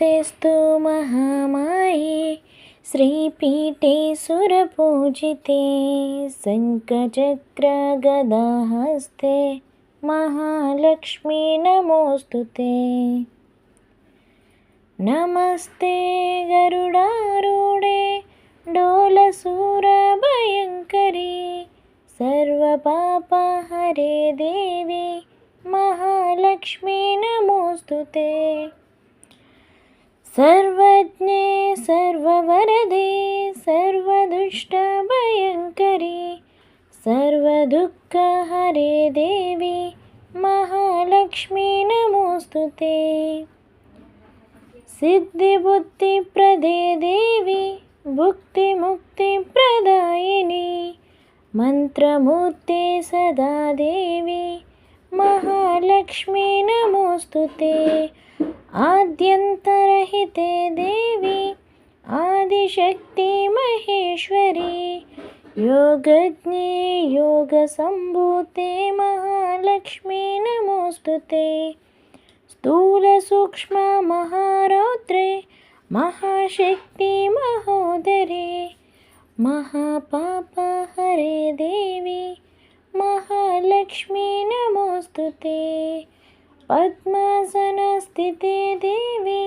नमस्तेऽस्तु महामाये श्रीपीठे सुरपूजिते शङ्खचक्रगदाहस्ते महालक्ष्मी नमोऽस्तुते। नमस्ते गरुडारूढे डोलसूरभयङ्करी सर्वपापहरे देवी महालक्ष्मी नमोऽस्तुते। सर्वज्ञे सर्ववरदे सर्वदुष्टभयङ्करी सर्वदुःखहरे देवी महालक्ष्मी नमोऽस्तुते। सिद्धिबुद्धिप्रदे देवी भुक्तिमुक्तिप्रदायिनी मंत्रमूर्ते सदा देवी महालक्ष्मी नमोऽस्तुते। आद्यन्तरहिते देवी आदिशक्ति महेश्वरी योगज्ञे योगसम्भूते महालक्ष्मी नमोऽस्तुते। स्थूलसूक्ष्म महारौद्रे महाशक्ति महोदरे महापापहरे देवी महालक्ष्मी नमोऽस्तुते। पद्मासनस्थिते देवी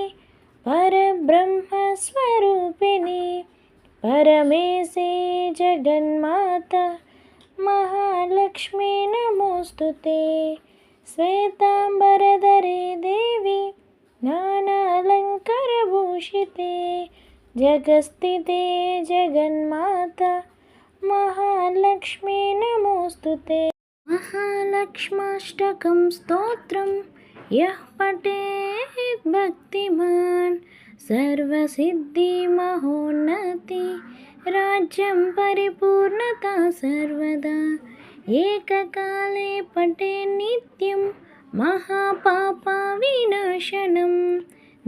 परब्रह्मस्वरूपिणी परमेशे जगन्माता महालक्ष्मी नमोऽस्तुते। श्वेताम्बरधरे देवी नानालङ्कारभूषिते जगस्थिते जगन्माता महालक्ष्मी नमोऽस्तुते। महालक्ष्माष्टकं स्तोत्रं यः पठेत् भक्तिमान् सर्वसिद्धिमहोन्नति राज्यं परिपूर्णता सर्वदा। एककाले पठेत् नित्यं महापापविनाशनं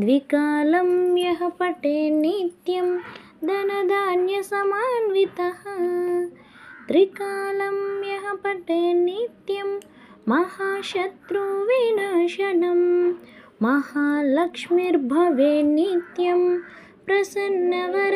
द्विकालं यः पठेत् नित्यं धनधान्यसमान्वितः त्रिकालं यः पठेत् नित्यं महाशत्रुविनाशनं महालक्ष्मीर्भवेत् नित्यं प्रसन्नवर।